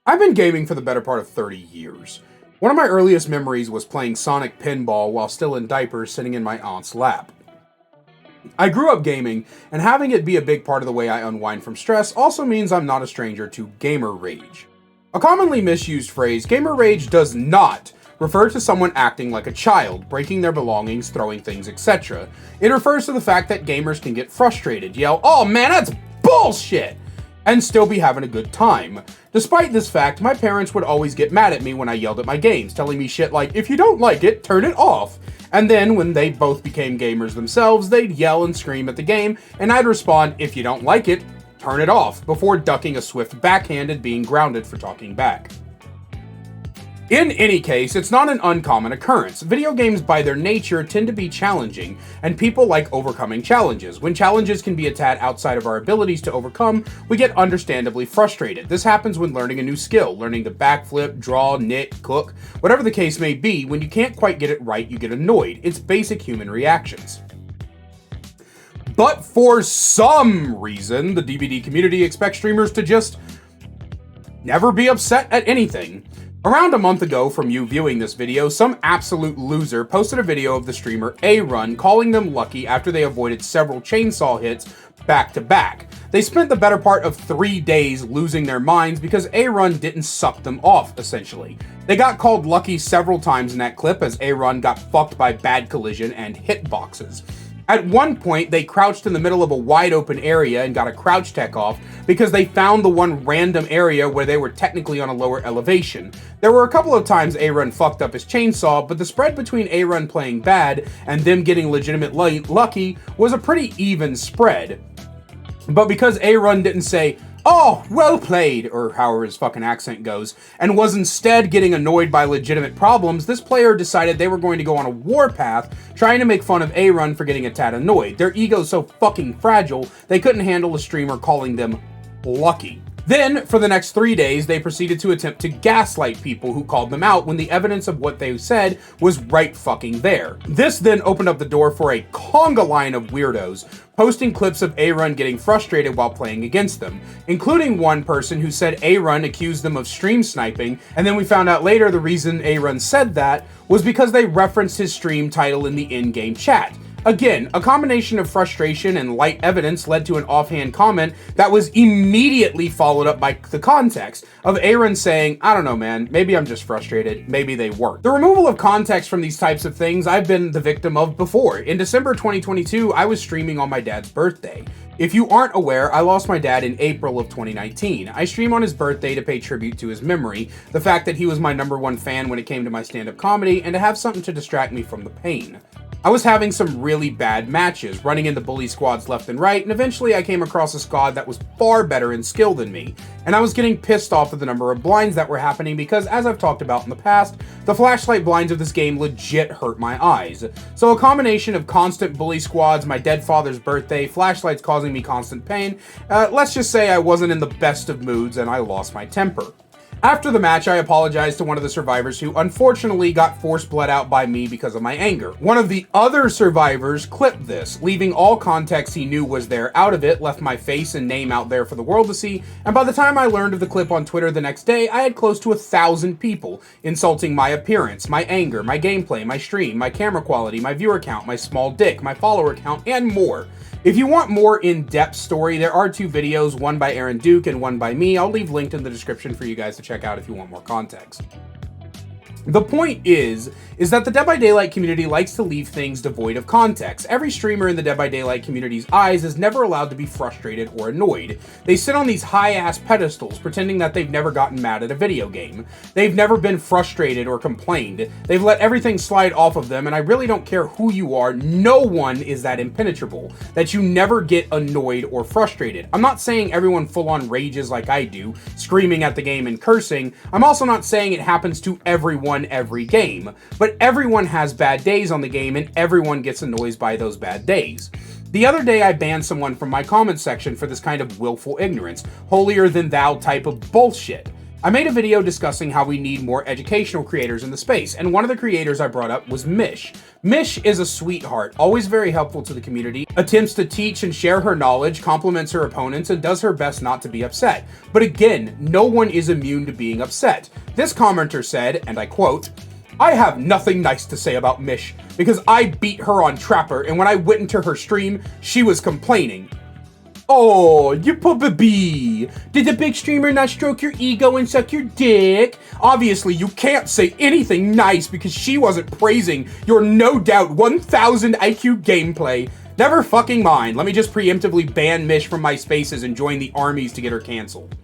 I've been gaming for the better part of 30 years. One of my earliest memories was playing Sonic Pinball while still in diapers sitting in my aunt's lap. I grew up gaming, and having it be a big part of the way I unwind from stress also means I'm not a stranger to gamer rage. A commonly misused phrase, gamer rage does not refer to someone acting like a child, breaking their belongings, throwing things, etc. It refers to the fact that gamers can get frustrated, yell, "Oh man, that's bullshit!" and still be having a good time. Despite this fact, my parents would always get mad at me when I yelled at my games, telling me shit like, "If you don't like it, turn it off." And then, when they both became gamers themselves, they'd yell and scream at the game, and I'd respond, "If you don't like it, turn it off," before ducking a swift backhand and being grounded for talking back. In any case, it's not an uncommon occurrence. Video games by their nature tend to be challenging, and people like overcoming challenges. When challenges can be a tad outside of our abilities to overcome, we get understandably frustrated. This happens when learning a new skill, learning to backflip, draw, knit, cook, whatever the case may be. When you can't quite get it right, you get annoyed. It's basic human reactions. But for some reason, the DBD community expects streamers to just never be upset at anything. Around a month ago from you viewing this video, some absolute loser posted a video of the streamer A-Run calling them lucky after they avoided several chainsaw hits back to back. They spent the better part of 3 days losing their minds because A-Run didn't suck them off, essentially. They got called lucky several times in that clip as A-Run got fucked by bad collision and hitboxes. At one point, they crouched in the middle of a wide open area and got a crouch tech off because they found the one random area where they were technically on a lower elevation. There were a couple of times A-Run fucked up his chainsaw, but the spread between A-Run playing bad and them getting legitimate lucky was a pretty even spread. But because A-Run didn't say, "Oh, well played," or however his fucking accent goes, and was instead getting annoyed by legitimate problems, this player decided they were going to go on a warpath trying to make fun of A-Run for getting a tad annoyed. Their ego's so fucking fragile, they couldn't handle a streamer calling them lucky. Then, for the next 3 days, they proceeded to attempt to gaslight people who called them out when the evidence of what they said was right fucking there. This then opened up the door for a conga line of weirdos posting clips of A-Run getting frustrated while playing against them, including one person who said A-Run accused them of stream sniping, and then we found out later the reason A-Run said that was because they referenced his stream title in the in-game chat. Again, a combination of frustration and light evidence led to an offhand comment that was immediately followed up by the context of A-Run saying, "I don't know man, maybe I'm just frustrated, maybe they weren't." The removal of context from these types of things I've been the victim of before. In December 2022, I was streaming on my dad's birthday. If you aren't aware, I lost my dad in April of 2019. I stream on his birthday to pay tribute to his memory, the fact that he was my #1 fan when it came to my stand-up comedy, and to have something to distract me from the pain. I was having some really bad matches, running into bully squads left and right, and eventually I came across a squad that was far better in skill than me, and I was getting pissed off at the number of blinds that were happening because, as I've talked about in the past, the flashlight blinds of this game legit hurt my eyes. So a combination of constant bully squads, my dead father's birthday, flashlights causing me constant pain, let's just say I wasn't in the best of moods and I lost my temper. After the match, I apologized to one of the survivors who unfortunately got force bled out by me because of my anger. One of the other survivors clipped this, leaving all context he knew was there out of it, left my face and name out there for the world to see, and by the time I learned of the clip on Twitter the next day, I had close to 1,000 people insulting my appearance, my anger, my gameplay, my stream, my camera quality, my viewer count, my small dick, my follower count, and more. If you want more in-depth story, there are 2 videos, one by Aaron Duke and one by me. I'll leave linked in the description for you guys to check out if you want more context. The point is that the Dead by Daylight community likes to leave things devoid of context. Every streamer in the Dead by Daylight community's eyes is never allowed to be frustrated or annoyed. They sit on these high-ass pedestals pretending that they've never gotten mad at a video game. They've never been frustrated or complained. They've let everything slide off of them, and I really don't care who you are, no one is that impenetrable, that you never get annoyed or frustrated. I'm not saying everyone full-on rages like I do, screaming at the game and cursing. I'm also not saying it happens to everyone every game, but everyone has bad days on the game and everyone gets annoyed by those bad days. The other day I banned someone from my comment section for this kind of willful ignorance, holier than thou type of bullshit. I made a video discussing how we need more educational creators in the space, and one of the creators I brought up was Mish. Mish is a sweetheart, always very helpful to the community, attempts to teach and share her knowledge, compliments her opponents, and does her best not to be upset. But again, no one is immune to being upset. This commenter said, and I quote, "I have nothing nice to say about Mish, because I beat her on Trapper, and when I went into her stream, she was complaining." Oh, you poor baby. Did the big streamer not stroke your ego and suck your dick? Obviously, you can't say anything nice because she wasn't praising your no doubt 1000 IQ gameplay. Never fucking mind. Let me just preemptively ban Mish from my spaces and join the armies to get her canceled.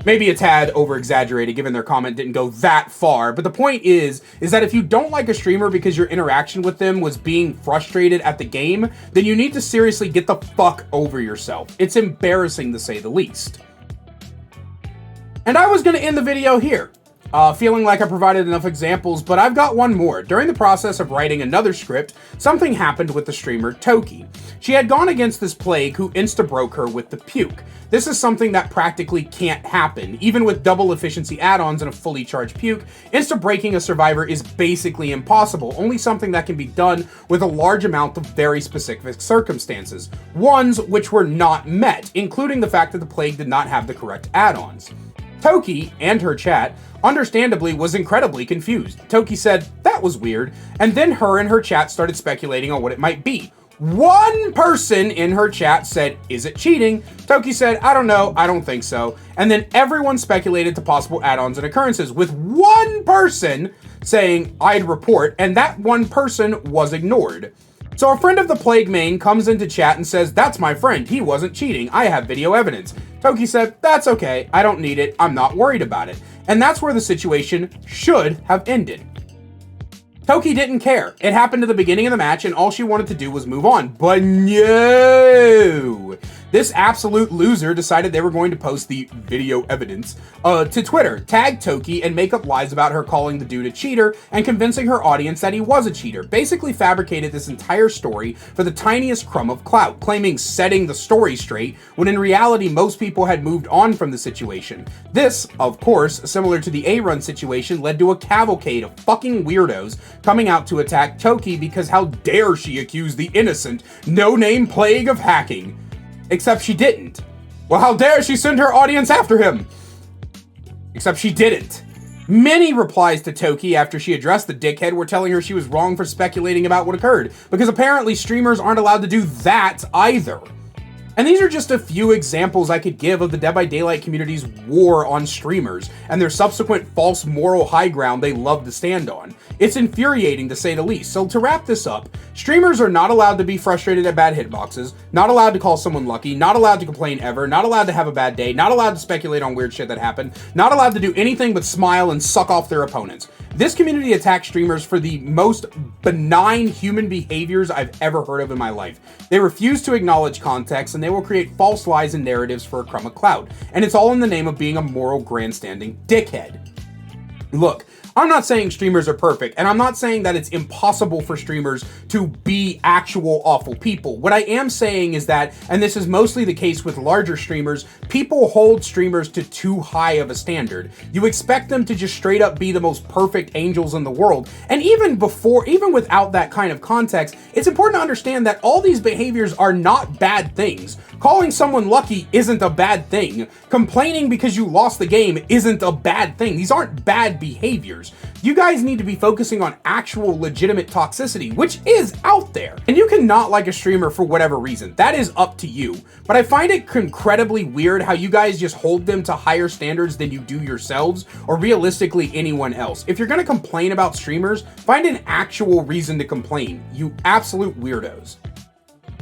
Maybe a tad over-exaggerated given their comment didn't go that far, but the point is that if you don't like a streamer because your interaction with them was being frustrated at the game, then you need to seriously get the fuck over yourself. It's embarrassing to say the least. And I was gonna end the video here, feeling like I provided enough examples, but I've got one more. During the process of writing another script, something happened with the streamer Toki. She had gone against this plague who insta-broke her with the puke. This is something that practically can't happen. Even with double efficiency add-ons and a fully charged puke, insta-breaking a survivor is basically impossible, only something that can be done with a large amount of very specific circumstances, ones which were not met, including the fact that the plague did not have the correct add-ons. Toki, and her chat, understandably was incredibly confused. Toki said, "That was weird," and then her and her chat started speculating on what it might be. One person in her chat said, "Is it cheating?" Toki said, "I don't know, I don't think so." And then everyone speculated to possible add-ons and occurrences, with one person saying, "I'd report," and that one person was ignored. So a friend of the Plague main comes into chat and says, "That's my friend, he wasn't cheating, I have video evidence." Toki said, "That's okay, I don't need it, I'm not worried about it." And that's where the situation should have ended. Toki didn't care. It happened at the beginning of the match and all she wanted to do was move on. But no! This absolute loser decided they were going to post the video evidence to Twitter, tag Toki, and make up lies about her calling the dude a cheater and convincing her audience that he was a cheater. Basically fabricated this entire story for the tiniest crumb of clout, claiming setting the story straight, when in reality most people had moved on from the situation. This, of course, similar to the A-Run situation, led to a cavalcade of fucking weirdos coming out to attack Toki because how dare she accuse the innocent, no-name plague of hacking. Except she didn't. Well, how dare she send her audience after him? Except she didn't. Many replies to Toki after she addressed the dickhead were telling her she was wrong for speculating about what occurred, because apparently streamers aren't allowed to do that either. And these are just a few examples I could give of the Dead by Daylight community's war on streamers and their subsequent false moral high ground they love to stand on. It's infuriating to say the least. So to wrap this up, streamers are not allowed to be frustrated at bad hitboxes, not allowed to call someone lucky, not allowed to complain ever, not allowed to have a bad day, not allowed to speculate on weird shit that happened, not allowed to do anything but smile and suck off their opponents. This community attacks streamers for the most benign human behaviors I've ever heard of in my life. They refuse to acknowledge context, and they will create false lies and narratives for a crumb of clout. And it's all in the name of being a moral grandstanding dickhead. Look, I'm not saying streamers are perfect, and I'm not saying that it's impossible for streamers to be actual awful people. What I am saying is that, and this is mostly the case with larger streamers, people hold streamers to too high of a standard. You expect them to just straight up be the most perfect angels in the world. And even without that kind of context, it's important to understand that all these behaviors are not bad things. Calling someone lucky isn't a bad thing. Complaining because you lost the game isn't a bad thing. These aren't bad behaviors. You guys need to be focusing on actual legitimate toxicity, which is out there. And you can not like a streamer for whatever reason. That is up to you. But I find it incredibly weird how you guys just hold them to higher standards than you do yourselves, or realistically anyone else. If you're gonna complain about streamers, find an actual reason to complain, you absolute weirdos.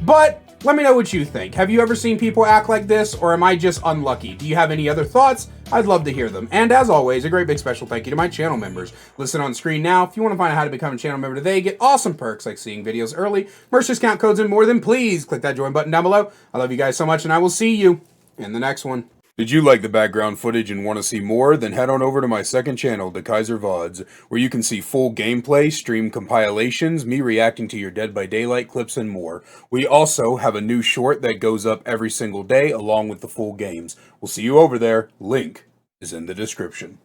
But let me know what you think. Have you ever seen people act like this, or am I just unlucky? Do you have any other thoughts? I'd love to hear them. And as always, a great big special thank you to my channel members. Listen on screen now. If you want to find out how to become a channel member today, get awesome perks like seeing videos early, merch discount codes, and more, then please click that join button down below. I love you guys so much, and I will see you in the next one. Did you like the background footage and want to see more? Then head on over to my second channel, The Kaiser VODs, where you can see full gameplay, stream compilations, me reacting to your Dead by Daylight clips, and more. We also have a new short that goes up every single day along with the full games. We'll see you over there. Link is in the description.